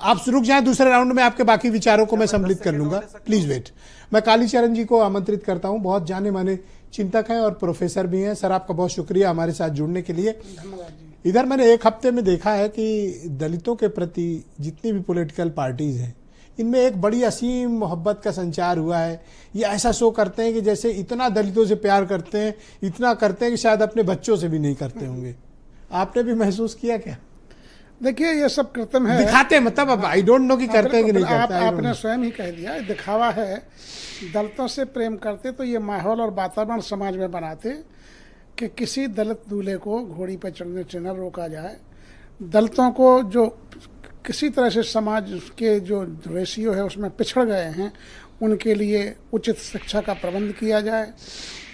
आप रुक जाएं, दूसरे राउंड में आपके बाकी विचारों को मैं सम्मिलित कर लूंगा, प्लीज वेट। मैं कालीचरण जी को आमंत्रित करता हूं, बहुत जाने माने चिंतक हैं और प्रोफेसर भी हैं। सर, आपका बहुत शुक्रिया हमारे साथ जुड़ने के लिए। इधर मैंने एक हफ्ते में देखा है कि दलितों के प्रति जितनी भी पॉलिटिकल पार्टीज हैं, इनमें एक बड़ी असीम मोहब्बत का संचार हुआ है। ये ऐसा शो करते हैं कि जैसे इतना दलितों से प्यार करते हैं, इतना करते हैं कि शायद अपने बच्चों से भी नहीं करते होंगे। आपने भी महसूस किया क्या? देखिए, ये सब कृत्रिम है, दिखाते, मतलब अब आई डोंट नो कि करते हैं कि नहीं करते। आपने स्वयं ही कह दिया, दिखावा है। दलितों से प्रेम करते तो ये माहौल और वातावरण समाज में बनाते कि किसी दलित दूल्हे को घोड़ी पर चढ़ने से न रोका जाए। दलितों को जो किसी तरह से समाज के जो रेशियो है उसमें पिछड़ गए हैं, उनके लिए उचित शिक्षा का प्रबंध किया जाए,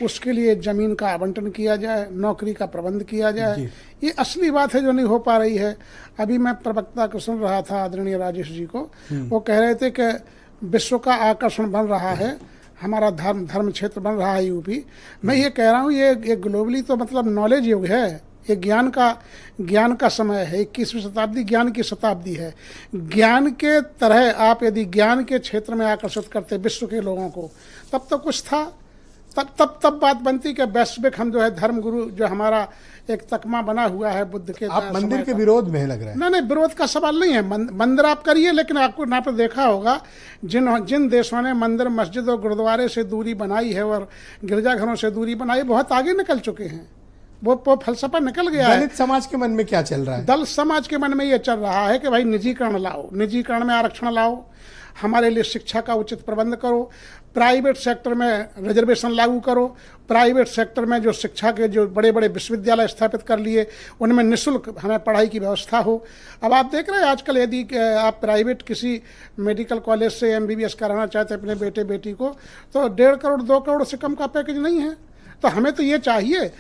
उसके लिए ज़मीन का आवंटन किया जाए, नौकरी का प्रबंध किया जाए। ये असली बात है जो नहीं हो पा रही है। अभी मैं प्रवक्ता को सुन रहा था, आदरणीय राजेश जी को, वो कह रहे थे कि विश्व का आकर्षण बन रहा है, हमारा धर्म क्षेत्र बन रहा है यूपी। मैं ये कह रहा हूँ, ये ग्लोबली तो मतलब नॉलेज युग है, ये ज्ञान का समय है। 21वीं शताब्दी ज्ञान की शताब्दी है। ज्ञान के तरह आप यदि ज्ञान के क्षेत्र में आकर्षित करते विश्व के लोगों को, तब तो कुछ था। तब बात बनती कि वैश्विक हम जो है धर्म गुरु, जो हमारा एक तकमा बना हुआ है बुद्ध के। आप मंदिर के विरोध में लग रहा है? नहीं, विरोध का सवाल नहीं है। मंदिर आप करिए, लेकिन आपको ना पर देखा होगा जिन देशों ने मंदिर, मस्जिद और गुरुद्वारे से दूरी बनाई है और गिरजाघरों से दूरी बनाई, बहुत आगे निकल चुके हैं। वो फलसफा निकल गया है। दलित समाज के मन में क्या चल रहा है? दलित समाज के मन में ये चल रहा है कि भाई निजीकरण लाओ, निजीकरण में आरक्षण लाओ, हमारे लिए शिक्षा का उचित प्रबंध करो, प्राइवेट सेक्टर में रिजर्वेशन लागू करो, प्राइवेट सेक्टर में जो शिक्षा के जो बड़े बड़े विश्वविद्यालय स्थापित कर लिए, उनमें निःशुल्क हमें पढ़ाई की व्यवस्था हो। अब आप देख रहे हैं आजकल, यदि आप प्राइवेट किसी मेडिकल कॉलेज से MBBS कराना चाहते हैं अपने बेटे बेटी को, तो 1.5 करोड़ 2 करोड़ से कम का पैकेज नहीं है। तो हमें तो ये चाहिए,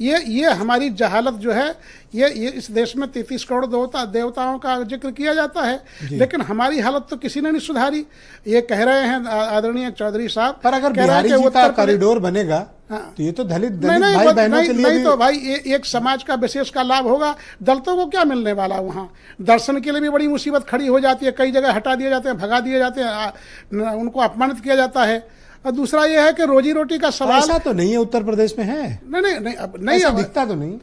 ये हमारी जहालत जो है, ये इस देश में 33 करोड़ देवताओं का जिक्र किया जाता है, लेकिन हमारी हालत तो किसी ने नहीं सुधारी। ये कह रहे हैं आदरणीय चौधरी साहब, पर अगर बिहारी जी का कॉरिडोर बनेगा, हाँ, तो ये तो दलित भाई बहनों के लिए नहीं तो भाई एक समाज का विशेष का लाभ होगा। दलितों को क्या मिलने वाला? वहाँ दर्शन के लिए भी बड़ी मुसीबत खड़ी हो जाती है, कई जगह हटा दिए जाते हैं, भगा दिए जाते हैं, उनको अपमानित किया जाता है। और दूसरा ये है कि रोजी रोटी का सवाल। ऐसा तो नहीं है उत्तर प्रदेश में है? नहीं दिखता तो नहीं।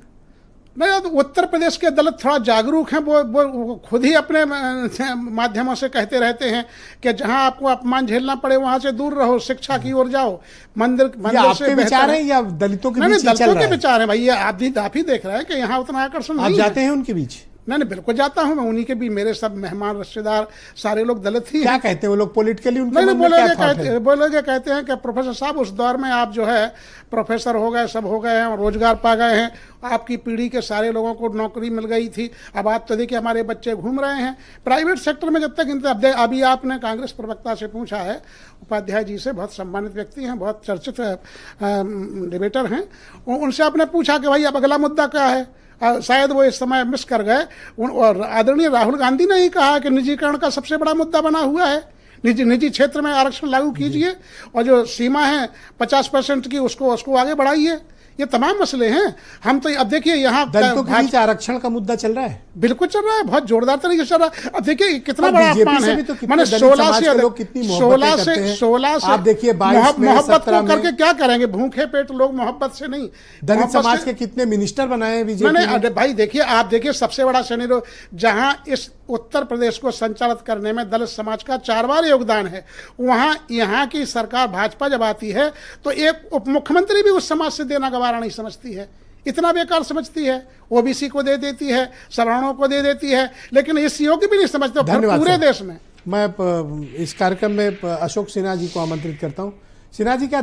तो उत्तर प्रदेश के दलित थोड़ा जागरूक हैं, वो खुद ही अपने माध्यमों से कहते रहते हैं कि जहां आपको अपमान झेलना पड़े वहां से दूर रहो, शिक्षा की ओर जाओ, मंदिर से विचार है या दलितों के बीच? दलितों के विचार है भाई। ये आप ही देख रहे हैं कि यहाँ उतना आकर्षण नहीं। आप जाते हैं उनके बीच? नहीं, बिल्कुल जाता हूं मैं। उन्हीं के भी मेरे सब मेहमान रिश्तेदार सारे लोग दलित ही हैं। क्या कहते हैं वो लोग पॉलिटिकली? बोलोगे कहते हैं कि प्रोफेसर साहब, उस दौर में आप जो है प्रोफेसर हो गए, सब हो गए हैं, रोजगार पा गए हैं, आपकी पीढ़ी के सारे लोगों को नौकरी मिल गई थी, अब आप तो देखिए हमारे बच्चे घूम रहे हैं प्राइवेट सेक्टर में। जब तक अभी आपने कांग्रेस प्रवक्ता से पूछा है, उपाध्याय जी से, बहुत सम्मानित व्यक्ति हैं, बहुत चर्चित डिबेटर हैं, उनसे आपने पूछा कि भाई अब अगला मुद्दा क्या है? शायद वो इस समय मिस कर गए। और आदरणीय राहुल गांधी ने ही कहा कि निजीकरण का सबसे बड़ा मुद्दा बना हुआ है, निजी क्षेत्र में आरक्षण लागू कीजिए, और जो सीमा है 50% की उसको आगे बढ़ाइए। ये तमाम मसले हैं। हम तो अब देखिए यहाँ दलितों के बीच आरक्षण का मुद्दा चल रहा है, बिल्कुल चल रहा है, बहुत जोरदार तरीके से चल रहा है। अब देखिए कितना बड़ा अपमान है। मैंने 16 से आप देखिए मोहब्बत को करके क्या करेंगे? भूखे पेट लोग मोहब्बत से नहीं। दलित समाज के कितने मिनिस्टर बनाए बीजेपी ने? भाई देखिए, आप देखिए सबसे बड़ा सिनेरियो जहां इस उत्तर प्रदेश को संचालित करने में दलित समाज का 4 बार योगदान है, वहां यहाँ की सरकार भाजपा जब आती है तो एक उप मुख्यमंत्री भी उस समाज से देना गवारा नहीं समझती है, इतना बेकार समझती है। ओबीसी को दे देती है, सवर्णों को दे देती है, लेकिन इस योग्य भी नहीं समझते पूरे देश में। मैं इस कार्यक्रम में अशोक सिन्हा जी को आमंत्रित करता हूँ। सिन्हा जी, क्या